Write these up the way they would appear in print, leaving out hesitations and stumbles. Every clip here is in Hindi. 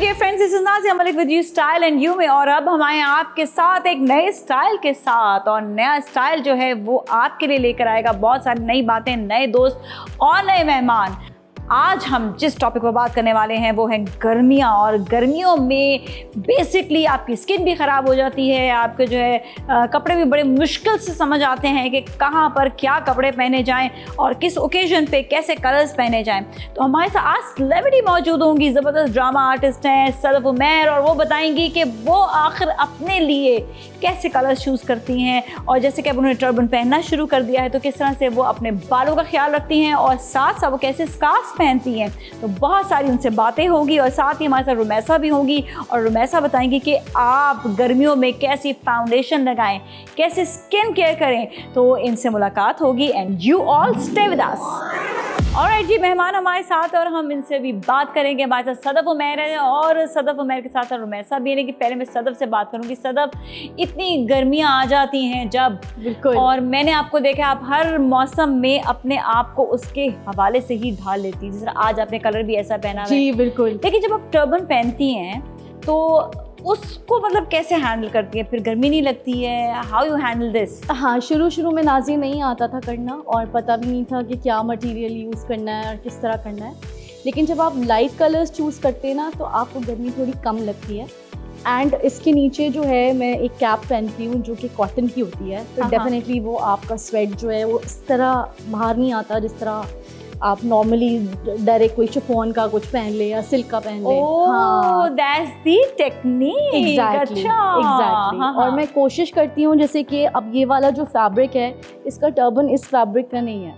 Dear friends, this is Nazia Malik with you style and you में। और अब हम आए आपके साथ एक नए स्टाइल के साथ, और नया स्टाइल जो है वो आपके लिए लेकर आएगा बहुत सारी नई बातें, नए दोस्त और नए मेहमान। आज हम जिस टॉपिक पर बात करने वाले हैं वो है गर्मियाँ। और गर्मियों में बेसिकली आपकी स्किन भी ख़राब हो जाती है, आपके जो है कपड़े भी बड़े मुश्किल से समझ आते हैं कि कहाँ पर क्या कपड़े पहने जाएं और किस ओकेजन पे कैसे कलर्स पहने जाएं। तो हमारे साथ आज सेलिब्रिटी मौजूद होंगी, ज़बरदस्त ड्रामा आर्टिस्ट हैं सदफ उमैर, और वो बताएंगी कि वो आखिर अपने लिए कैसे कलर्स चूज़ करती हैं। और जैसे कि अब उन्होंने टर्बन पहनना शुरू कर दिया है तो किस तरह से वो अपने बालों का ख्याल रखती हैं, और साथ साथ वो कैसे स्कार्फ पहनती हैं। तो बहुत सारी उनसे बातें होगी, और साथ ही हमारे साथ रुमैसा भी होंगी, और रुमैसा बताएंगी कि आप गर्मियों में कैसी फाउंडेशन लगाएं, कैसे स्किन केयर करें। तो इनसे मुलाकात होगी and you all stay with us. Alright जी, मेहमान हमारे साथ और हम इनसे भी बात करेंगे। हमारे साथ सदफ उमैर है, और सदफ उमैर के साथ साथ रुमैसा भी है। लेकिन पहले मैं सदफ से बात करूंगी। सदफ, इतनी गर्मियां आ जाती हैं जब, बिल्कुल, और मैंने आपको देखा आप हर मौसम में अपने आप को उसके हवाले से ही ढाल लेती हैं। जैसे आज आपने कलर भी ऐसा पहना है। जी बिल्कुल। लेकिन जब आप टर्बन पहनती हैं तो उसको मतलब कैसे हैंडल करती है? फिर गर्मी नहीं लगती है? How you handle this? हाँ, शुरू में नाज़ी नहीं आता था करना, और पता भी नहीं था कि क्या मटेरियल यूज़ करना है और किस तरह करना है। लेकिन जब आप लाइट कलर्स चूज़ करते हैं ना तो आपको गर्मी थोड़ी कम लगती है। एंड इसके नीचे जो है मैं एक कैप पहनती हूँ जो कि कॉटन की होती है, तो डेफिनेटली वो आपका स्वेट जो है वो इस तरह बाहर नहीं आता जिस तरह आप नॉर्मली डायरेक्ट कोई शिफॉन का कुछ पहन ले या सिल्क का पहन ले। ओह, दैट्स द टेक्निक। एग्जैक्टली। और मैं कोशिश करती हूँ जैसे कि अब ये वाला जो फैब्रिक है, इसका टर्बन इस फैब्रिक का नहीं है।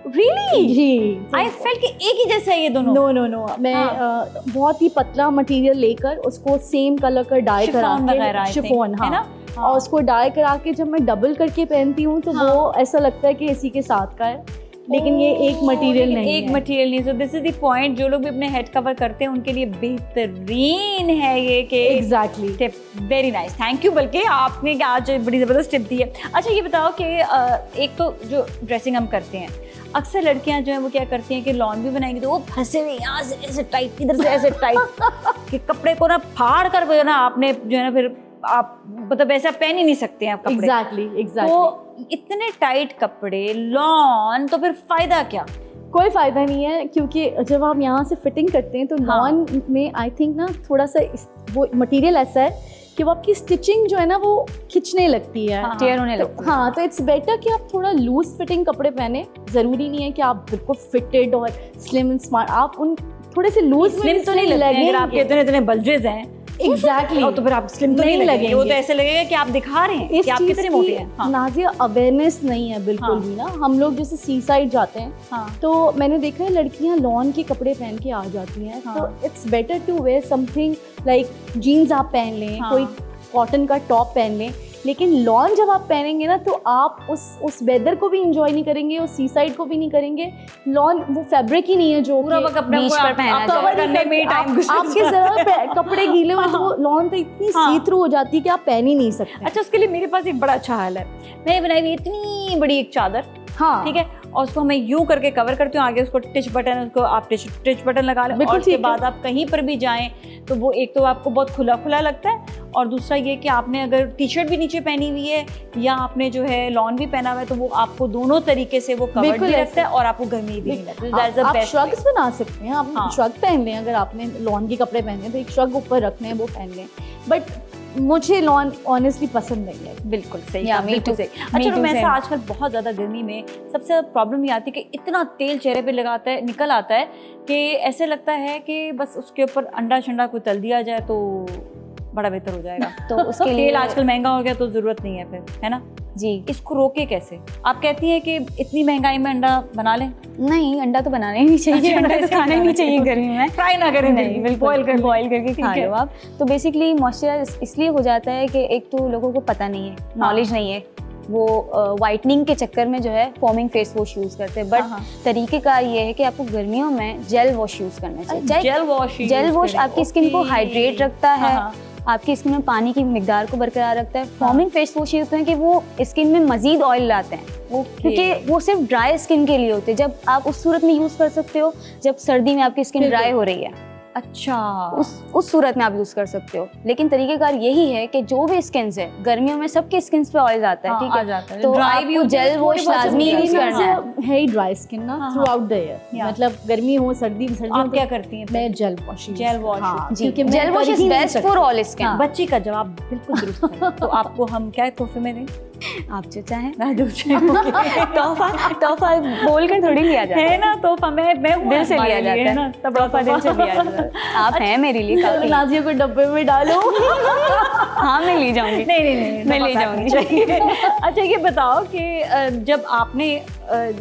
Really? जी, I felt कि एक ही जैसा है ये दोनों। नो मैं बहुत ही पतला मटेरियल लेकर उसको सेम कलर का डाई करा के, शिफॉन, है ना, और उसको डाई करा के जब मैं डबल करके पहनती हूँ तो वो ऐसा लगता है कि इसी के साथ का है। लेकिन ये एक मटेरियल नहीं है। एक मटेरियल नहीं। So this is the point. जो लोग भी अपने हेड कवर करते हैं उनके लिए बेहतरीन है ये कि exactly tip. Very nice, thank you. बल्कि आपने आज बड़ी ज़बरदस्त टिप दी है। अच्छा ये बताओ कि एक तो जो ड्रेसिंग हम करते हैं, अक्सर लड़कियां जो है वो क्या करती हैं कि लॉन भी बनाएंगी तो वो फंसे हुए यहाँ से ऐसे टाइट, इधर से ऐसे टाइट कि कपड़े को ना फाड़ कर जो ना आपने जो है ना फिर आप मतलब ऐसा पहन ही नहीं सकते हैं आप कपड़े। एग्जैक्टली। तो इतने टाइट कपड़े, लॉन, तो फिर फायदा क्या? कोई फ़ायदा नहीं है, क्योंकि जब आप यहाँ से फिटिंग करते हैं तो लॉन में आई थिंक ना थोड़ा सा वो मटेरियल ऐसा है कि वो आपकी स्टिचिंग जो है ना वो खिंचने लगती है, टेयर होने लगती है। हाँ, तो इट्स बेटर कि आप थोड़ा लूज फिटिंग कपड़े पहने। ज़रूरी नहीं है कि आप बिल्कुल फिटेड और स्लिम एंड स्मार्ट, आप उन थोड़े से लूज स्लिम तो नहीं लगेंगे। अगर आपके इतने बल्जेस हैं एग्जैक्टली, तो फिर आप स्लिम तो नहीं लगेंगे। वो तो ऐसे लगेगा कि आप दिखा रहे हैं कि आप कितने मोटे हैं। नाज़िया, अवेयरनेस नहीं है बिल्कुल भी ना। हम लोग जैसे सी साइड जाते हैं तो मैंने देखा है लड़कियां लॉन के कपड़े पहन के आ जाती हैं। तो it's better to wear something like jeans आप पहन लें, कोई कॉटन का टॉप पहन लें। लेकिन लॉन जब आप पहनेंगे ना तो आप उस वेदर को भी इंजॉय नहीं करेंगे, उस सी साइड को भी नहीं करेंगे। लॉन वो फैब्रिक ही नहीं है जो पूरा बीच पर पहना कवर करने में आपके जरा कपड़े गीले हो तो लॉन तो इतनी सी थ्रू हो जाती है कि आप पहन ही नहीं सकते। अच्छा, उसके लिए मेरे पास एक बड़ा अच्छा हाल है। मैंने बनाई हुई इतनी बड़ी एक चादर, ठीक है, और उसको मैं यूं करके कवर करती हूँ। आगे उसको टिच बटन, उसको आप टिच बटन लगा लें, और उसके बाद आप कहीं पर भी जाएं तो वो एक तो आपको बहुत खुला खुला लगता है, और दूसरा ये कि आपने अगर टी शर्ट भी नीचे पहनी हुई है या आपने जो है लॉन भी पहना हुआ है तो वो आपको दोनों तरीके से वो कवर भी रखता है और आपको गर्मी भी नहीं लगती। आप श्रग्स बना सकते हैं, आप श्रग पहन लें। अगर आपने लॉन के कपड़े पहने तो एक श्रग ऊपर रखने हैं वो पहन लें। बट मुझे लॉन ऑनेस्टली पसंद नहीं है। बिल्कुल सही। अच्छा, रुमैसा, आजकल बहुत ज़्यादा गर्मी में सबसे ज़्यादा प्रॉब्लम ये आती है कि इतना तेल चेहरे पे लगाता है, निकल आता है कि ऐसे लगता है कि बस उसके ऊपर अंडा शंडा को तल दिया जाए तो बड़ा बेहतर हो जाएगा। तो उसके लिए तेल आजकल महंगा हो गया तो ज़रूरत नहीं है फिर, है ना जी। इसको रोके कैसे? आप कहती हैं कि इतनी महंगाई में अंडा बना लें? नहीं, अंडा तो बनाना ही नहीं चाहिए। अंडा तो खाना ही नहीं चाहिए गर्मी में। फ्राई ना करें, नहीं, बिल्कुल बॉयल करके खा लो आप। तो बेसिकली मॉइस्चराइज इसलिए हो जाता है कि एक तो लोगों को पता नहीं है, नॉलेज नहीं है, वो वाइटनिंग के चक्कर में जो है फोमिंग फेस वॉश यूज़ करते हैं। बट तरीक़ेकार ये है कि आपको गर्मियों में जेल वॉश यूज़ करना चाहिए। जेल वॉश आपकी स्किन को हाइड्रेट रखता है, आपकी स्किन में पानी की मिकदार को बरकरार रखता है। फॉर्मिंग फेस वॉश ये होते हैं कि वो स्किन में मजीद ऑयल लाते हैं, क्योंकि वो सिर्फ ड्राई स्किन के लिए होते हैं। जब आप उस सूरत में यूज़ कर सकते हो जब सर्दी में आपकी स्किन ड्राई हो रही है। अच्छा, उस सूरत में आप यूज कर सकते हो। लेकिन तरीकेकार यही है कि जो भी स्किन है, गर्मियों में सबके स्किन पे ऑयल आता है, ठीक आ है, जाता है। तो Dry भी आपको होती है, जेल थोड़ी वॉश बहुत लाजमी जल्दी यूज जल्दी करना है। है ही ड्राई स्किन ना हाँ, through out the year, Yeah. मतलब गर्मी हो सर्दी आप क्या करती हैं? मैं जेल वॉश Gel wash जी, क्योंकि मैं जेल वॉश कर इज ही नहीं बेस्ट सकती। For all skin. हाँ। बच्ची का जवाब बिल्कुल दुरुस्त है। तो आपको हम क्या तोहफे में दें? आप जो चाहें। ना जो चाहे। तोहफा बोल कर थोड़ी लिया जाता है ना तोहफा, मैं हूँ दिल से हमारे लिया लिए, जाता है ना, तब तोहफा दिल से लिया जाता है। आप हैं मेरे लिए काफी। नाजिया को डब्बे में डालो। हाँ, मैं ले जाऊंगी। नहीं मैं ले तोहफा जाऊंगी। चाहिए। अच्छा, ये बताओ कि जब आपने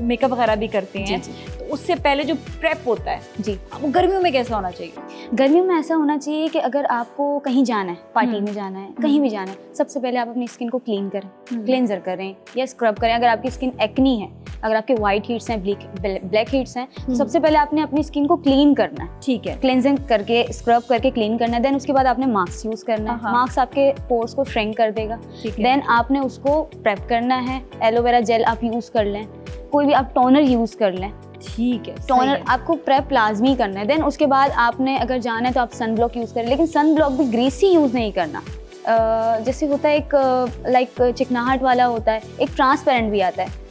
मेकअप वगैरह भी करते हैं, जी, जी। तो उससे पहले जो प्रेप होता है जी, वो गर्मियों में कैसा होना चाहिए? गर्मियों में ऐसा होना चाहिए कि अगर आपको कहीं जाना है, पार्टी में जाना है, कहीं भी जाना है, सबसे पहले आप अपनी स्किन को क्लीन करें, क्लेंजर करें या स्क्रब करें। अगर आपकी स्किन एक्नी है, अगर आपके वाइट हीट्स हैं, ब्लैक हीट्स हैं, तो सबसे पहले आपने अपनी स्किन को क्लीन करना है, ठीक है। क्लेंजिंग करके, स्क्रब करके क्लीन करना है। देन उसके बाद आपने मास्क यूज करना है। हाँ। मास्क आपके पोर्स को श्रिंक कर देगा। ठीक है। देन आपने उसको प्रेप करना है। एलोवेरा जेल आप यूज कर लें, कोई भी आप टोनर यूज कर लें। ठीक है, सही टोनर है। आपको प्रेप लाजमी करना है। देन उसके बाद आपने अगर जाना है तो आप सन ब्लॉक यूज़ करें, लेकिन सन ब्लॉक भी ग्रीसी यूज़ नहीं करना। जैसे होता है एक लाइक चिकनाहट वाला होता है, एक ट्रांसपेरेंट भी आता है,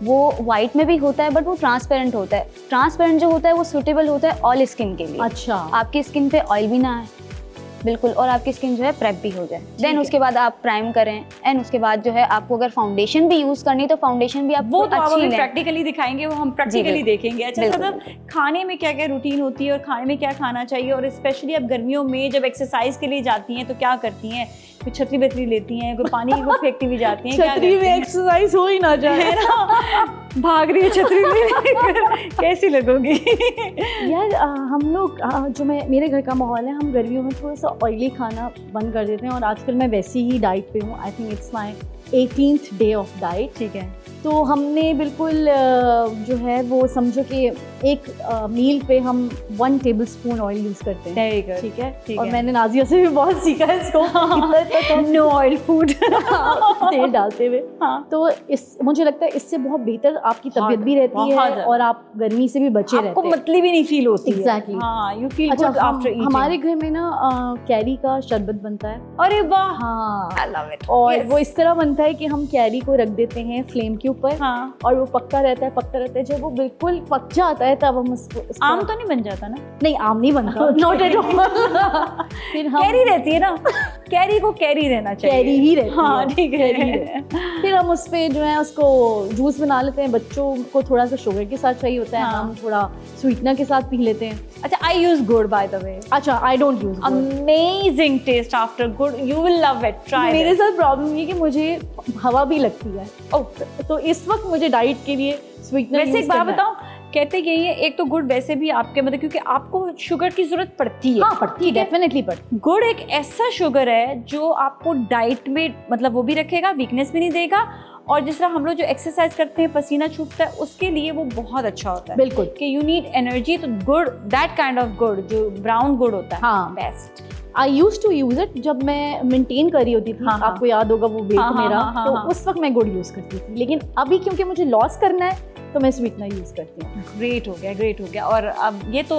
वो वाइट में भी होता है बट वो ट्रांसपेरेंट होता है। ट्रांसपेरेंट जो होता है वो सूटेबल होता है ऑल स्किन के लिए। अच्छा, आपकी स्किन पे ऑयल भी ना आए बिल्कुल, और आपकी स्किन जो है प्रेप भी हो जाए। देन उसके बाद आप प्राइम करें। एंड उसके बाद जो है आपको अगर फाउंडेशन भी यूज़ करनी है तो फाउंडेशन भी आप वो तो आप अच्छी अभी लें। प्रैक्टिकली दिखाएंगे, वो हम प्रैक्टिकली बिल्कुल। देखेंगे। अच्छा, बिल्कुल। मतलब खाने में क्या क्या रूटीन होती है और खाने में क्या खाना चाहिए, और स्पेशली अब गर्मियों में जब एक्सरसाइज के लिए जाती हैं तो क्या करती हैं? कोई छतरी बेतरी लेती हैं, कोई पानी को फेंकती भी जाती हैं, क्या छतरी करती में हैं? एक्सरसाइज हो ही ना जाए। है ना, भाग रही है छतरी लेकर, कैसी लगोगी? यार हम लोग जो मेरे घर का माहौल है, हम गर्मियों में थोड़ा सा ऑयली खाना बंद कर देते हैं, और आजकल मैं वैसी ही डाइट पे हूँ। I think it's my 18th day of diet. ठीक है। तो हमने बिल्कुल जो है वो समझो कि एक मील पे हम 1 टेबलस्पून ऑयल यूज़ करते हैं। Very good. ठीक है, ठीक और है। मैंने नाजिया से भी बहुत सीखा है इसको। No oil food. तेल डालते हुए। हाँ। तो इस मुझे लगता है इससे बहुत बेहतर आपकी तबीयत भी रहती बहुत है, ज़्यादा। और आप गर्मी से भी बचे रहते आपको हैं। मतलब ही नहीं फील होती है। Exactly. हाँ, यू फील अच्छा, गुड आफ्टर ईटिंग। हमारे घर में ना कैरी का शरबत बनता है। अरे वाह, हाँ, आई लव इट। और वो इस तरह बनता है कि हम कैरी को रख देते हैं फ्लेम के ऊपर, हाँ, और वो पकता रहता है। जब वो बिल्कुल पक जाता है तब हम उसको आम तो नहीं बन जाता ना? नहीं, आम नहीं बनता। Okay. Not at all. फिर हम कैरी रहती है ना, कैरी को कैरी रहना चाहिए। कैरी ही रहती हाँ, है। ठीक कैरी है। रहती है। फिर हम उस पे जो है उसको जूस बना लेते हैं। बच्चों को थोड़ा सा शुगर के साथ चाहिए होता है, हाँ। हम थोड़ा स्वीटनर के साथ पी लेते हैं। अच्छा, I use gur by the way. अच्छा, I don't use. Amazing taste after gur, you will love it, try. मेरे साथ प्रॉब्लम ये कि मुझे हवा भी लगती है, तो इस वक्त मुझे डाइट के लिए स्वीटनर वैसे यूज एक बात करना है। बताऊं, कहते यही है, एक तो गुड़ वैसे भी आपके मतलब, क्योंकि आपको शुगर की जरूरत पड़ती है। हाँ, पड़ती है, डेफिनेटली पड़ती गुड़ एक ऐसा शुगर है जो आपको डाइट में मतलब वो भी रखेगा, वीकनेस भी नहीं देगा, और जिस तरह हम लोग जो एक्सरसाइज करते हैं पसीना छूटता है उसके लिए वो बहुत अच्छा होता है। बिल्कुल। कि यू नीड एनर्जी, तो गुड़, दैट काइंड ऑफ गुड़ जो ब्राउन गुड़ होता है, हाँ। Best. I use to use it जब मैं मेंटेन कर रही होती थी। हाँ, हाँ। आपको याद होगा वो वेट हाँ, हाँ, मेरा, हाँ, तो हाँ। उस वक्त मैं गुड़ यूज करती थी। लेकिन अभी क्योंकि मुझे लॉस करना है तो मैं स्वीटनर यूज करती हूँ। ग्रेट हो गया, ग्रेट हो गया। और अब ये तो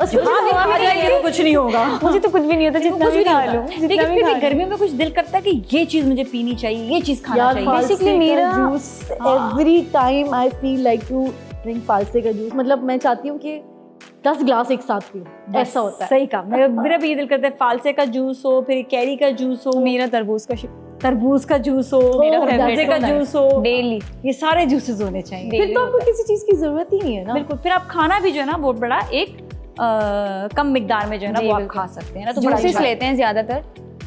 बस जहाँ भी खा जाएंगे तो कुछ नहीं होगा। मुझे तो कुछ भी नहीं होता, जितना कुछ भी नहीं खा होता। लूं, लेकिन जितना भी फिर खा भी लूं। गर्मियों में कुछ दिल करता है कि ये चीज मुझे पीनी चाहिए, ये चीज खाना यार, चाहिए। Basically मेरा- juice every time I feel like to drink फालसे का जूस। मतलब मैं चाहती हूँ कि 10 ग्लास एक साथ पीऊँ, ऐसा होता है। सही कहा। मेरा भी ये दिल करता है फालसे का जूस हो, फिर कैरी का जूस हो, मेरा तरबूज का जूस हो, मेरा गन्ने favorite का होना है। जूस हो, डेली। ये सारे जूसेस होने चाहिए। फिर तो आपको किसी चीज की जरूरत ही नहीं है ना। बिल्कुल। फिर आप खाना भी जो है ना वो बड़ा एक कम मिकदार में जो है ना जी, वो आप बिल्कुल। खा सकते हैं ना, तो बड़ा जूसेस अच्छा है। लेते हैं ज्यादातर,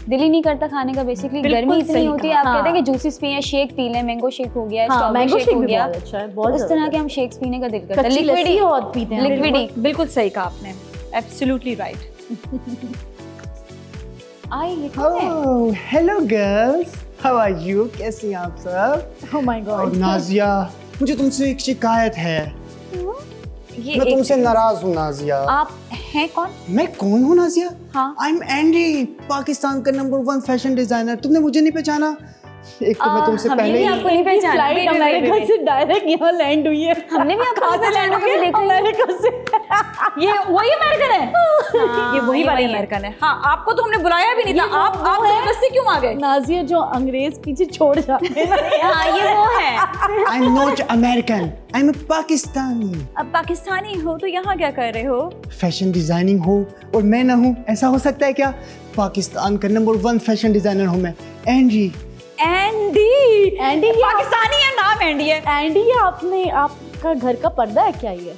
दिल ही नहीं करता खाने का। बेसिकली बिल्कुल गर्मी इतनी सही होती है, कहा। आप कहते हैं हाँ। कि जूसेस पिए, शेक पी लें, मैंगो शेक हो गया, हाँ, स्ट्रॉबेरी मैंगो शेक शेक हो भी गया, बहुत अच्छा है, तो बहुत उस तरह के हम शेक्स पीने का दिल करता है। कच्ची लिक्विड लस्सी बहुत पीते हैं। लिक्विड ही। बिल्कुल सही कहा आपने, एब्सोल्युटली राइट। आई ये कौन है? Oh, hello girls. How are you? कैसी हैं आप सब? Oh my और God. नाजिया, मुझे तुमसे एक शिकायत है। ये मैं एक तुमसे नाराज हूँ नाजिया। आप हैं कौन? मैं कौन हूँ नाजिया? हाँ। I'm एंडी, पाकिस्तान का नंबर 1 फैशन डिजाइनर। तुमने मुझे नहीं पहचाना? एक तो मैं तुमसे हमने पहले भी ही आपको नहीं पहचाना। फ्लाइट अमेरिका से डायरेक्ट यहाँ लैंड हुई है। हमने भी आपको पहचाना कभी देखा ही नहीं। अमेरिका से। ये वही अमेरिकन है। हाँ, ये वही वाले है। अमेरिकन है। हाँ, आपको तो हमने बुलाया भी नहीं था। ये आप वो है। जबरदस्ती क्यों आ गए? नाजिया जो अंग्रेज पीछे छोड़ जाते हैं। हाँ ये वो है। I am not American, I am Pakistani. अब पाकिस्तानी हो तो यहाँ क्या कर रहे हो? फैशन डिजाइनिंग हो और मैं ना हूँ, ऐसा हो सकता है क्या? पाकिस्तान का नंबर 1 फैशन डिजाइनर हूँ मैं, एंडी। एंडी। एंडी ये पाकिस्तानी है, नाम एंडी है। एंडी ये आपका घर का पर्दा है क्या ये?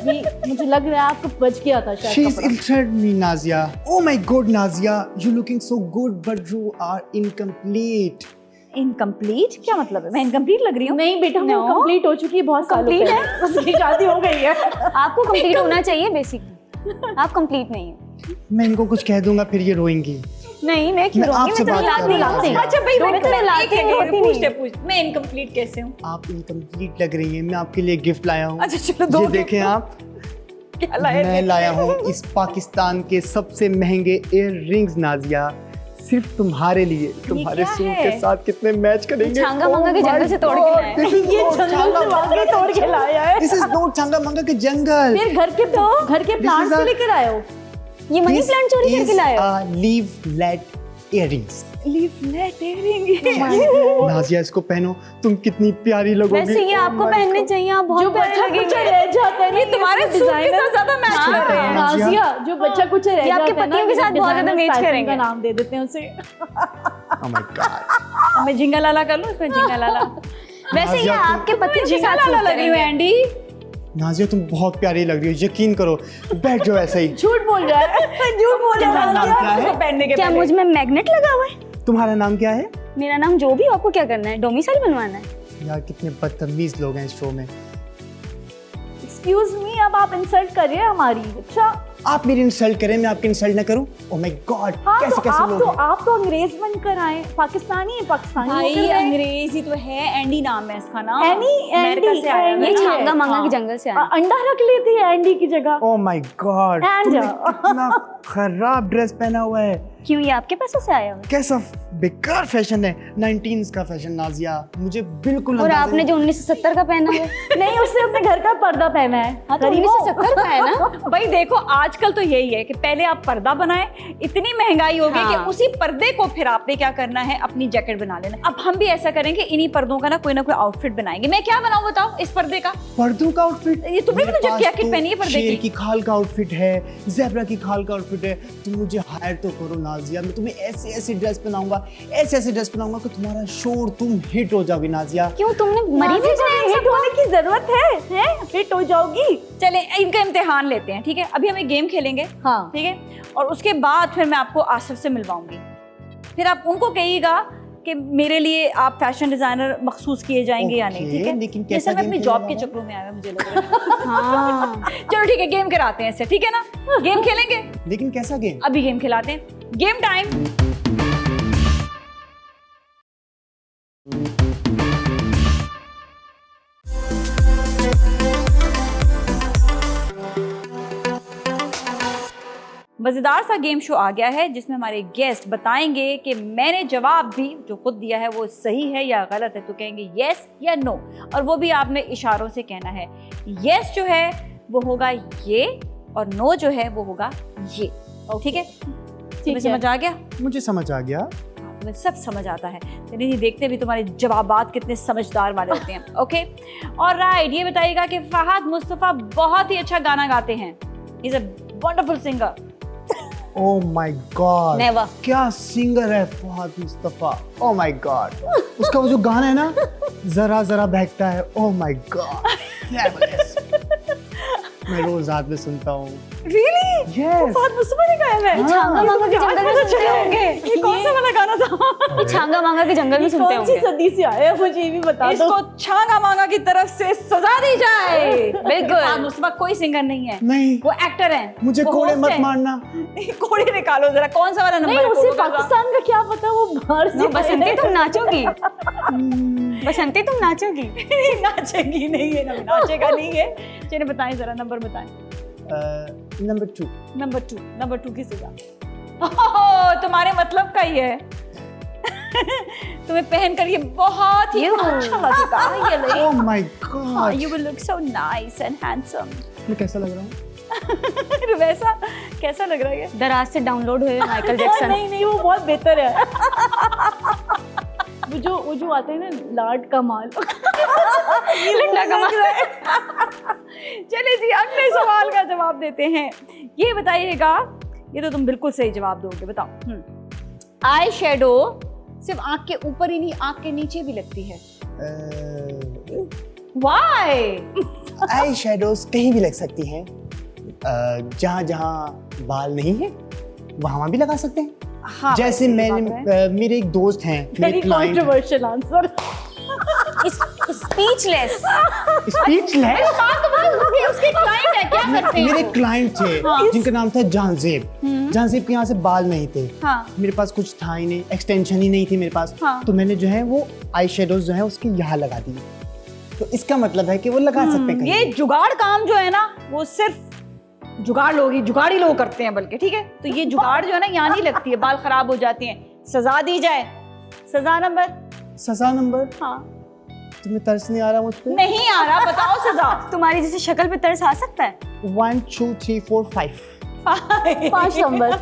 ये मुझे लग रहा है आपको बच गया था शायद She's कपड़ा। insulted me, Nazia. Oh my God, Nazia, you're looking so good, but you are incomplete. Incomplete क्या मतलब है? मैं इनकम्प्लीट लग रही हूँ? नहीं बेटा वो No. कंप्लीट हो चुकी है बहुत सालों Complete पहले। उसकी शादी हो गई है। आपको कंप्लीट होना चाहिए बेसिकली। आप कंप्लीट नहीं हो। मैं इनको कुछ कह दूंगा फिर ये रोएंगी। नहीं मैं क्यों मैं रोऊंगी? आपसे मैं तो बात लाती कर रहा लाती हूँ। अच्छा भाई, मैं तो लाती होती नहीं। पूछ मैं इनकम्प्लीट कैसे हूँ? आप इनकम्प्लीट लग रही हैं। मैं आपके लिए गिफ्ट लाया हूँ। अच्छा चलो दो ये gift देखें दो। आप, क्या लाया? मैं लाया हूँ इस पाकिस्तान के सबसे महंगे इयर रिंग्स, नाजिया, सिर्फ तुम्हारे लिए। तुम्हारे क्या सूट है? के साथ कितने मैच करेंगे। छांगा मांगा के जंगल से तोड़ के लाया है। ये जंगल से वाकई तोड़ के लाया है। दिस इज नॉट छांगा मांगा के जंगल। फिर घर के प्लांट्स is भी a- लेकर आए हो। ये मनी प्लांट चोरी करके लाए हो? Leaflet earrings. Leaflet earring. Nazia इसको पहनो, तुम कितनी प्यारी लगोगी। वैसे ये Oh आपको my पहनने God. चाहिए, आप जो बहुत प्यारे बच्चा कुछ लगेंगे। रह जाता है ना, ये तुम्हारे सूट के designer- साथ ज्यादा मैच हाँ। कर रहे हैं। नाजिया जो बच्चा कुछ रह ये जाता है आपके ना, पतियों के साथ बहुत ज्यादा designer मैच fashion करेंगे। का नाम दे देते हैं उसे। Oh my God. मैं जिंगा लाला कर लूं इसमें? जिंगा लाला। वैसे ये नाजिया, तुम- आपके पतियों के जिंगा साथ लाला सूट लग रही हूँ करेंगे। एंडी। नाजिया तुम बहुत प्यारी लग रही हो, यकीन करो। बैठ जाओ ऐसे ही। झूठ बोल रहा है। झूठ बोल रहा तुम्हारा नाम क्या है? पहनने के क्या पहले। मुझ में मैग्नेट लगा हुआ है? तुम्हारा नाम क्या है? मेरा नाम जो भी हो, आपको क्या करना है? डोमिसाइल बनवाना है? यार कितने बदतमीज लोग हैं इस शो में। एक्सक्यूज मी, अब आप इंसल्ट कर रहे हैं हमारी। अच्छा आप मेरी इंसल्ट करें, मैं आपकी इंसल्ट ना करूं? ओह माय गॉड, हाँ कैसे तो कैसे लोग हैं। आप तो अंग्रेज बनकर आए, पाकिस्तानी है, पाकिस्तानी भाई होकर गए। अंग्रेजी तो है, एंडी नाम है इसका ना। एनी, अमेरिका एंडी, से आया है। एंडी। ये है, छांगा मांगा हाँ। के जंगल से आया। अंडा रख लेती है एंडी की जगह। ओह माय गॉड, And- तुमने कितना खराब ड्रेस पहना हुआ है। क्यों, ये आपके पैसों से आया हुआ है? कैसा बेकार फैशन है, 19s का फैशन। नाजिया मुझे बिल्कुल और अंदाजा आपने नहीं। जो 1970 का पहना हुआ है? नहीं, उससे अपने घर का पर्दा पहना है। हाँ तो गरीबों। 1970 का है ना। भाई देखो आजकल तो यही है कि पहले आप पर्दा बनाए, इतनी महंगाई हो गई हाँ। कि उसी पर्दे को फिर आपने क्या करना है, अपनी जैकेट बना लेना। अब हम भी ऐसा करेंगे, इन्हीं पर्दों का ना कोई आउटफिट बनाएंगे। मैं क्या बनाऊं बताओ इस पर्दे का? पर्दों का आउटफिट? ये तुमने भी तो मेरे पास जैकेट तो पहनी है पर्दे शेर की। की खाल का आउटफिट है, ज़ेब्रा की खाल का आउटफिट है। तुम मुझे हायर तो करो नाजिया, मैं तुम्हें ऐसे ऐसे ड्रेस पहनाऊंगा, ऐसे ऐसे ड्रेस पहनाऊंगा कि तुम्हारा शोर, तुम हिट हो जाओगी नाजिया। क्यों, तुमने मरीज नाजिया को हिट होने की जरूरत है? हिट हो जाओगी। चले इनका इम्तिहान लेते हैं, ठीक है? अभी हम एक गेम खेलेंगे, हाँ ठीक है? और उसके बाद फिर मैं आपको आसिफ से मिलवाऊंगी। फिर आप उनको कहिएगा कि मेरे लिए आप फैशन डिजाइनर मखसूस किए जाएंगे या नहीं, Okay, ठीक है? लेकिन जैसे कैसा मैं अपनी game जॉब खेलने के वाला है? चक्रों में आया है, मुझे लग रहा है। हाँ। चलो ठीक है, गेम कराते हैं इससे, ठीक है ना? गेम खेलेंगे, लेकिन कैसा गेम? अभी गेम खिलाते हैं। Game time. मजेदार सा गेम शो आ गया है जिसमें हमारे गेस्ट बताएंगे कि मैंने जवाब भी जो खुद दिया है वो सही है या गलत है। तो कहेंगे यस या नो, और वो भी आपने इशारों से कहना है। यस जो है वो होगा ये, और नो जो है वो होगा ये, ठीक है? तुम्हें समझ आ गया? मुझे समझ आ गया। तुम्हें सब समझ आता है। नहीं देखते भी तुम्हारे जवाबात कितने समझदार वाले होते हैं। ओके, और राइट, ये बताइएगा कि फहद मुस्तफ़ा बहुत ही अच्छा गाना गाते हैं। Is a wonderful singer. Oh my God, Never. क्या सिंगर है Fahad Mustafa. Oh my God, उसका वो जो गाना है ना, जरा जरा बहकता है। ओह माय गॉड, मैं रोज रात में सुनता हूँ। रियली? यस, फहद मुस्तफ़ा ने गाया है? छांगा मांगा के जंगल में सुनते होंगे। ये कौन सा वाला गाना था? ये छांगा मांगा के जंगल में सुनते कौन सी होंगे। सदी से आया है, मुझे ये भी बता दो। इसको छांगा मांगा की तरफ से सजा दी जाए। बिल्कुल। फहद मुस्तफ़ा कोई सिंगर नहीं है, नहीं, वो एक्टर हैं। मुझे वो कोड़े host मत हैं। मारना। कोड़े निकालो जरा, कौन सा वाला नंबर नहीं, है? उसे कोड़ों का? पाकिस्तान का क्या पता, वो बाहर से बसंती तुम नाचोगी। बसंती तुम नाचोगी। नाचेगी नहीं है ना, नाचेगा नहीं है। चलिए बताएं जरा, नंबर बताएं। नंबर 2। नंबर टू की सजा। ओह, तुम्हारे मतलब का ही है। तुम्हें पहन कर ये बहुत ही अच्छा लगता है। ये ले। Oh my God. You will look so nice and handsome. मैं कैसा लग रहा हूँ? वैसा कैसा लग रहा है ये? दराज से डाउनलोड हुए माइकल जैक्सन। नहीं वो बहुत बेहतर है। वो जो आते हैं ना लाड का माल। लंडा का माल। चलिए जी, अगले सवाल का जवाब देते हैं। ये बताइएगा, ये तो तुम बिल्कुल सही जवाब दोगे, बताओ। आई शेडो सिर्फ आंख के ऊपर ही नहीं, आंख के नीचे भी लगती है। Why? आई शेडोज कहीं भी लग सकती हैं। जहाँ जहाँ बाल नहीं है वहाँ भी लगा सकते हैं। हाँ, जैसे मैंने मेरे एक दोस्त हैं, मेरे client. Controversial answer. Speechless. Speechless. उसके क्लाइंट है, क्या करते हैं? मेरे क्लाइंट थे जिनका नाम था जानजेब। जानजेब के यहाँ से बाल नहीं थे। हाँ। मेरे पास कुछ था ही नहीं, एक्सटेंशन ही नहीं थी मेरे पास। हाँ। तो मैंने जो है वो आई शेडोज जो है उसके यहाँ लगा दिए। तो इसका मतलब है कि वो लगा सकते हैं कहीं ये भी। जुगाड़ काम जो है ना, वो सिर्फ जुगाड़ी लोग करते हैं, बल्कि ठीक है। तो ये जुगाड़ जो है ना यहाँ नहीं लगती है, बाल खराब हो जाती हैं। सजा दी जाए। सजा नंबर। हाँ। तुम्हें तरस नहीं आ रहा मुझ पे? नहीं आ रहा, बताओ सजा। तुम्हारी जैसे शक्ल पे तरस आ सकता है। 1 2 3 4 5। 5 नंबर।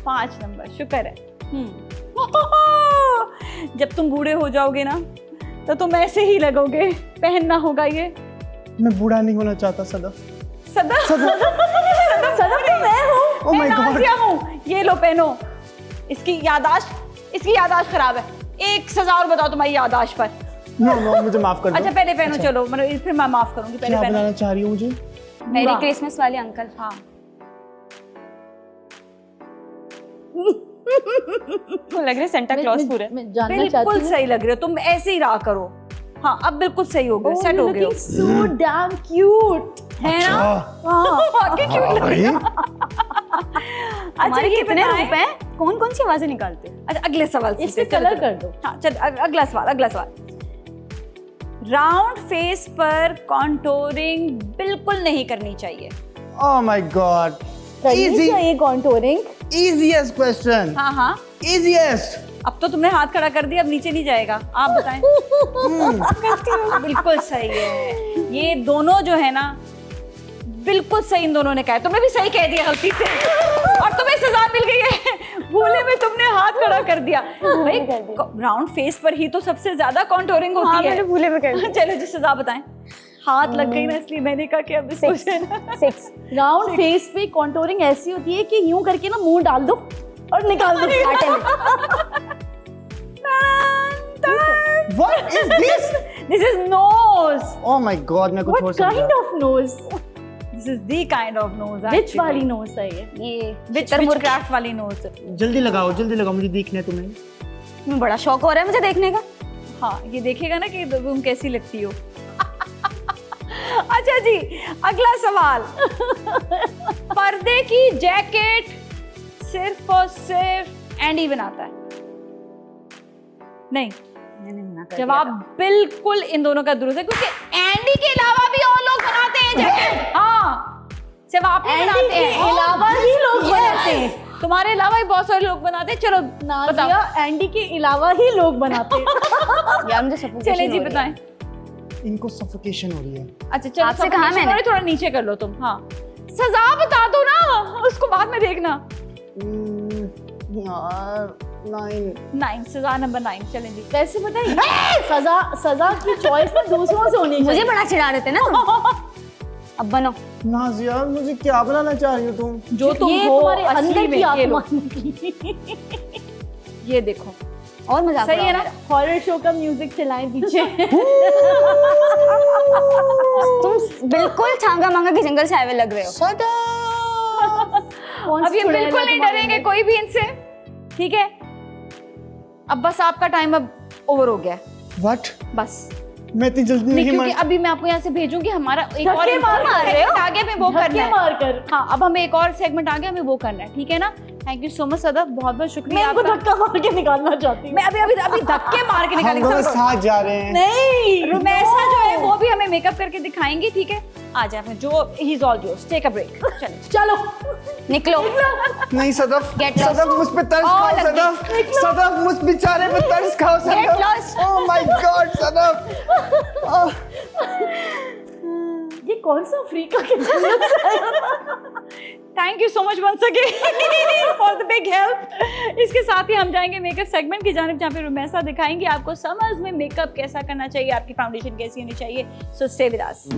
5 नंबर, शुक्र है। जब तुम बूढ़े हो जाओगे ना, तो तुम ऐसे ही लगोगे। पहनना होगा ये। मैं बूढ़ा नहीं होना चाहता सदा। सदा सदा तो मैं हूँ। Oh मैं my God. नाज़िया हूँ। ये लो पहनो। इसकी यादाश्त खराब है। एक सजा और बताओ तुम्हारी यादाश्त पर। नो मुझे माफ कर दो। अच्छा पहले पहनो, चलो मतलब फिर मैं माफ करूंगी। पहले क्या पहनो। बनाना चाह रही हूँ मुझे? मेरी क्रिसमस वाले अंकल। हाँ। लग रहे सेंटा क्लॉज पूरे। मैं जानना चाहती बिल्कुल हूँ। सही लग रहे हो तुम, ऐसे ही रहा करो। हाँ अब बिल्कुल सही हो गए, सेट हो गए हो। So damn cute है ना? वाकई क्यूट लग रही हो। अच्छा हमारे ये कितने बताएं। रूप हैं? कौन सी आवाजें निकालते हैं? अच्छा अगले सवाल से इससे चलो, कलर चलो। कर दो। हाँ चल अगला सवाल। राउंड फेस पर कॉन्टोरिंग बिल्कुल नहीं करनी चाहिए। Oh my God. करनी Easy. चाहिए कॉन्टोरिंग। Easiest question. हाँ। Easiest. अब तो तुमने हाथ खड़ा कर दिया, अब नीचे नहीं जाएगा। आप बताएं। बिल्कुल सही है। ये दोनों जो है ना, बिल्कुल सही इन दोनों ने कहा है। तुमने भी सही कह दिया गलती से, और तुम्हें सजा मिल गई है। भूले में तुमने हाथ खड़ा कर दिया। भाई राउंड फेस पर ही तो सबसे ज्यादा कॉन्टोरिंग होती है। मैंने भूले में कर दिया। चलो जी सजा बताएं। हाथ लग गई ना, इसलिए मैंने कहा कि अब इसको जो है ना- 6। राउंड फेस पे कॉन्टोरिंग ऐसी होती है कि यूं करके ना मुंह डाल दो और निकाल दो आटे में। What is this? This is nose. Oh my God. मैं कुछ और What kind समझा। of nose? This is the kind of nose. Which actually. वाली nose है ये? ये Witchcraft वाली nose. जल्दी लगाओ मुझे देखना है तुम्हें। में बड़ा शौक हो रहा है मुझे देखने का। हाँ ये देखेगा ना कि तुम कैसी लगती हो। अच्छा जी अगला सवाल। पर्दे की जैकेट सिर्फ और सिर्फ एंडी बनाता है। नहीं, मैंने मना कर जवाब बिल्कुल इन दोनों का दुरुस्त है, क्योंकि एंडी के अलावा भी और लोग बनाते हैं जैकेट। हाँ सिर्फ आप नहीं एंडी बनाते के हैं, अलावा ही लोग Yes. बनाते हैं। तुम्हारे अलावा भी बहुत सारे लोग बनाते हैं। चलो बताओ। नाज़िया एंडी के अलावा ही लोग बनाते हैं। दिया। यार मुझे सफोकेशन चले जी हो रही है। बताएं। इनको सफोकेशन हो रही है। अच्छा चलो आपसे कहा suffocation मैंने? हो रही, थोड़ा नीचे कर लो तुम। हाँ सजा बता दो ना, उसको बाद में देखना। यार 9। 9 सजा नंबर 9। चलें जी। वैसे बताइए सजा की चॉइस ना दूसरों से होनी मुझे चाहिए। बड़ा चिढ़ा रहे थे ना तुम। अब बनो। नाज़िया मुझे क्या बनाना चाह रही हो तुम? जो तुम ये हो तुम्हारे असली अंदर में, की ये लो। आत्मा निकली। ये देखो और मजाक सही है ना? हॉरर शो का म्यूजिक चलाएं पीछे। तुम बिल्कुल छांगा मांगा के जंगल से आए हुए लग रहे हो। कौन अब सी ये चुड़ैल बिल्कुल है नहीं तुम्हारे डरेंगे अंदर? कोई भी इनसे, ठीक है? अब बस आपका टाइम अब ओवर हो गया है। What? बस मैं इतनी जल्दी नहीं, नहीं क्योंकि मान। अभी मैं आपको यहाँ से भेजूंगी। हमारा एक और धक्के मार रहे हो आगे में वो करना धक्के है। मार कर। हाँ अब हमें एक और सेगमेंट आ गया, हमें वो करना है, ठीक है ना? Thank you so much Sadaf, बहुत बहुत शुक्रिया मैं इनको आपका। धक्का मार के निकालना चाहती हूँ। मैं अभी धक्के मार के हम दोनों निकालेंगे। साथ जा रहे हैं। नहीं रुमैसा जो है वो भी हमें मेकअप करके दिखाएंगी, ठीक है? आ जाए अपने जो he is all yours, take a break. चलो निकलो। नहीं सदफ, Get lost. सदफ मुझ पे तरस खाओ सदफ, सदफ मुझ बेचारे पे तरस खाओ Get Sadaf. lost. Oh my god Sadaf. ये कौन सा अफ्रीका के thank you so much once again for the big help. इसके साथ ही हम जाएंगे मेकअप सेगमेंट की जानिब, जहाँ पे रुमैसा दिखाएंगी आपको समर्स में मेकअप कैसा करना चाहिए, आपकी फाउंडेशन कैसी होनी चाहिए। सो स्टे विद अस।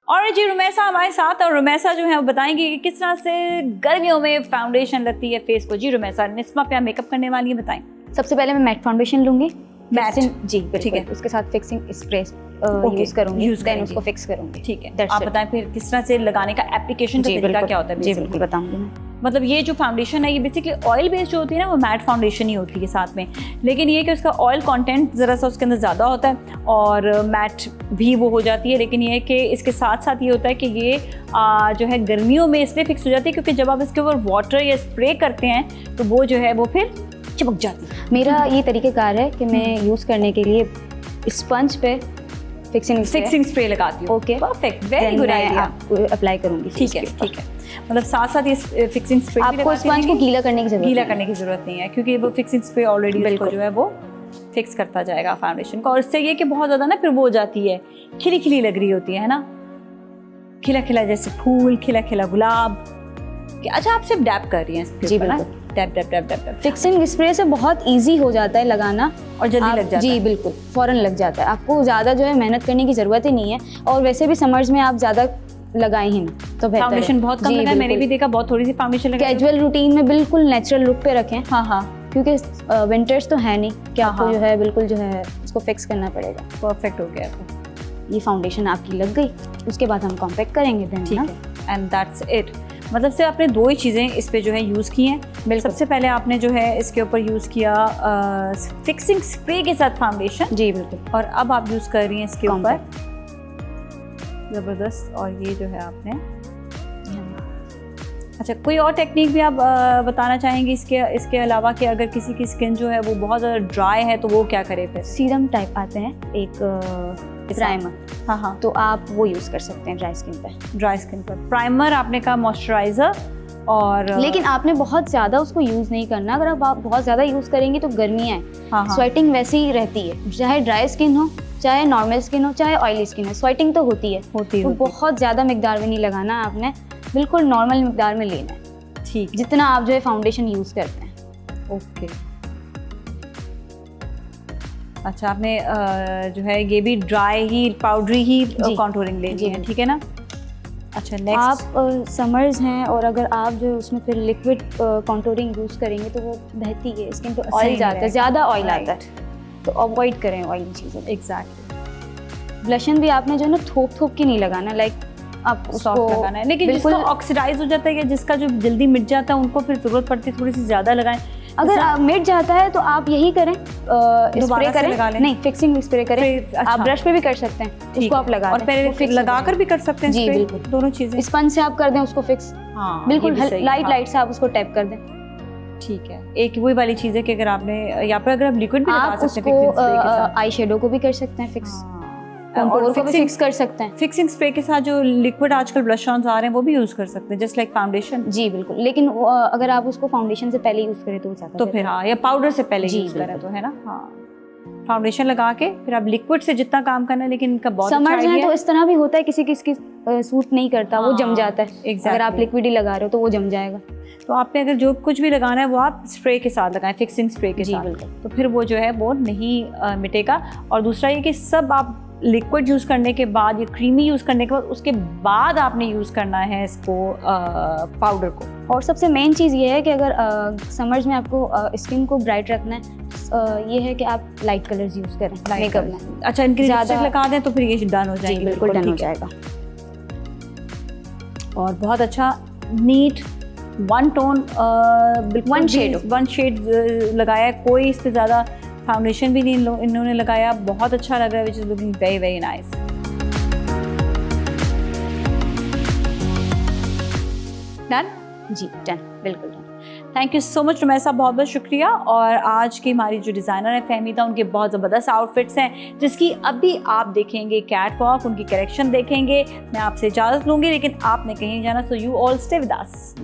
और जी रुमैसा हमारे साथ, और रुमैसा जो है वो बताएंगे कि किस तरह से गर्मियों में फाउंडेशन लगती है फेस को। जी रुमैसा, निस्मा पे आप मेकअप करने वाली है, बताएं। सबसे पहले मैं मैट फाउंडेशन लूंगी। मैट? जी ठीक है। उसके साथ फिक्सिंग स्प्रे यूज करूंगी, देन उसको फिक्स करूंगी। ठीक है, That's आप it. बताएं फिर किस तरह से लगाने का एप्लीकेशन का जी तरीका बिल्कुल, क्या होता है। जी basically? बिल्कुल बताऊंगी मैं। मतलब ये जो फाउंडेशन है ये बेसिकली ऑयल बेस्ड जो होती है ना, वो मैट फाउंडेशन ही होती है साथ में, लेकिन ये कि उसका ऑयल कंटेंट ज़रा सा उसके अंदर ज़्यादा होता है और मैट भी वो हो जाती है। लेकिन ये है कि इसके साथ साथ ये होता है कि ये जो है गर्मियों में इसलिए फिक्स हो जाती है क्योंकि जब आप इसके ऊपर वाटर या स्प्रे करते हैं तो वो जो है वो फिर चिपक जाती है। मेरा ये तरीक़ेकार है कि मैं यूज़ करने के लिए स्पंज पे फिक्सिंग स्प्रे लगाती हूँ। Okay, perfect, very good idea. Apply करूंगी। ठीक है, ठीक है। मतलब साथ साथ ये फिक्सिंग स्प्रे आपको स्पंज को गीला करने की जरूरत गीला नहीं करने की जरूरत नहीं है क्योंकि वो फिक्सिंग स्प्रे ऑलरेडी इसको जो है वो फिक्स करता जाएगा फाउंडेशन को। और इससे ये कि बहुत ज़्यादा ना फिर वो हो जाती है, खिली खिली लग रही होती है ना, खिला खिला जैसे फूल, खिला खिला गुलाब। अच्छा, आप सिर्फ डैप कर रही हैं इसके जी ऊपर ना? बिल्कुल। Dab dab dab dab dab. Fixing spray से बहुत इजी हो जाता है लगाना और जल्दी लग जाता जी है। बिल्कुल, फ़ौरन लग जाता है। आपको ज़्यादा जो है मेहनत करने की ज़रूरत ही नहीं है, और वैसे भी समर्स में आप ज़्यादा लगाए ही ना तो बेहतर है। फाउंडेशन बहुत कम जी, लगा है, मैंने बिल्कुल। भी देखा बहुत थोड़ी सी फाउंडेशन लगा। कैजुअल रूटीन में बिल्कुल नेचुरल लुक पे रखें, हाँ हाँ, क्योंकि विंटर्स तो है नहीं कि आपको हाँ। जो है बिल्कुल जो है इसको फिक्स करना पड़ेगा। परफेक्ट हो गया तो ये फाउंडेशन आपकी लग गई, उसके बाद हम कॉम्पैक्ट करेंगे then ठीक ना। है, एंड दैट्स इट। मतलब से आपने दो ही चीज़ें इस पे जो है यूज़ की हैं। सबसे पहले आपने जो है इसके ऊपर यूज़ किया फिक्सिंग स्प्रे के साथ फाउंडेशन, जी बिल्कुल, और अब आप यूज़ कर रही हैं इसके ऊपर Compact। ज़बरदस्त। और ये जो है आपने, अच्छा कोई और टेक्निक भी आप बताना चाहेंगे इसके अलावा कि अगर किसी की स्किन जो है वो बहुत ज़्यादा ड्राई है तो वो क्या करे फिर? सीरम टाइप आते हैं एक प्राइमर, हाँ हाँ, तो आप वो यूज़ कर सकते हैं ड्राई स्किन पे। ड्राई स्किन पर प्राइमर आपने कहा, मॉइस्चराइज़र, और लेकिन आपने बहुत ज़्यादा उसको यूज़ नहीं करना। अगर आप बहुत ज़्यादा यूज़ करेंगे तो गर्मियाँ हैं, हाँ हाँ, स्वेटिंग वैसे ही रहती है, चाहे ड्राई स्किन हो, चाहे नॉर्मल स्किन हो, चाहे ऑयली स्किन हो, स्वेटिंग तो होती है। होती तो है। बहुत ज़्यादा मिकदार में नहीं लगाना है आपने, बिल्कुल नॉर्मल मिकदार में लेना है, ठीक, जितना आप जो है फाउंडेशन यूज़ करते हैं। ओके। अच्छा, आपने जो है ये भी ड्राई ही पाउडरी ही जी। कॉन्टूरिंग ले जी, ली है, ठीक है ना? अच्छा, नेक्स्ट आप समर्स हैं और अगर आप जो है उसमें फिर लिक्विड कॉन्टूरिंग यूज़ करेंगे तो वो बहती है, स्किन पे सही ऑयल जाता है, रहेगा। ज़्यादा ऑयल Right. आता है, तो अवॉइड करें ऑयली चीज़ें। एग्जैक्टली, ब्लशन भी आपने जो है ना थोप के नहीं लगाना, लाइक आप सॉफ्ट उसको लगाना है। लेकिन बिल्कुल- जिसको ऑक्सीडाइज हो जाता है या जिसका जो जल्दी मिट जाता है उनको फिर जरूरत पड़ती है थोड़ी सी ज़्यादा लगाएं। अगर मिट जाता है तो आप यही करें, स्प्रे से लगा करें, लें। नहीं फिक्सिंग स्प्रे करें। फिर- अच्छा। आप ब्रश पे भी कर सकते हैं, ठीक उसको है। आप लगा और दें, वो पहले fix हो लगा कर जाएगा। भी कर सकते हैं जी, spray, बिल्कुल। दोनों चीज़ें। स्पंज से आप कर दें उसको फिक्स, हाँ, बिल्कुल ये भी सही, लाइट हाँ, लाइट से आप उसको टैप कर दें। ठीक है। एक वही वाली चीज़ है कि अगर आपने यहाँ पर अगर आप लिक्विड भी लगा आप सकते हैं उसको fixing spray के साथ। आई शेडो को भी कर सकते हैं फिक्स, हाँ। कंटूर और को भी फिक्स कर सकते हैं। फिक्सिंग स्प्रे के साथ जो लिक्विड आजकल ब्लश ऑन्स आ रहे हैं वो भी यूज़ कर सकते हैं, जस्ट लाइक फाउंडेशन। जी बिल्कुल, लेकिन अगर आप उसको फाउंडेशन से पहले यूज़ करें तो ज़्यादा तो फिर हाँ, या पाउडर से पहले जी, यूज़ करें बिल्कुल। तो, है ना? हाँ, फाउंडेशन लगा के फिर आप लिक्विड से जितना काम करना है, लेकिन इनका बहुत अच्छा समर्स में idea तो है। इस तरह भी होता है, किसी किसी सूट नहीं करता, वो जम हाँ, जाता है। exactly. अगर आप लिक्विड ही लगा रहे हो तो वो जम जाएगा। तो आपने अगर जो कुछ भी लगाना है वो आप स्प्रे के साथ लगाएं, फिक्सिंग स्प्रे के जी, साथ, बिल्कुल। तो फिर वो जो है वो नहीं मिटेगा। और दूसरा ये कि सब आप लिक्विड यूज़ करने के बाद, ये क्रीमी यूज़ करने के बाद, उसके बाद आपने यूज़ करना है इसको पाउडर को। और सबसे मेन चीज़ ये है कि अगर समर्स में आपको स्किन को ब्राइट रखना है, ये है कि आप लाइट कलर्स यूज़ करें मेकअप में। अच्छा, इनकी ज़्यादा- लिपस्टिक लगा दें तो फिर ये डन हो जी जाएगी। बिल्कुल डन हो ठीक है। जाएगा। और बहुत अच्छा neat one tone, One shade. One shade लगाया है, कोई इस पे ज़्यादा फाउंडेशन भी नहीं इन्होंने लगाया। बहुत अच्छा लग रहा है, which is looking very very nice. Done? जी 10 बिल्कुल done। Thank you so much Rumaisa, बहुत बहुत शुक्रिया। और आज की हमारी जो डिज़ाइनर है फहमीदा, उनके बहुत ज़बरदस्त आउटफिट्स हैं जिसकी अभी आप देखेंगे कैट वॉक, उनकी कलेक्शन देखेंगे। मैं आपसे इजाज़त लूँगी लेकिन आपने कहीं नहीं जाना, so you all stay with us.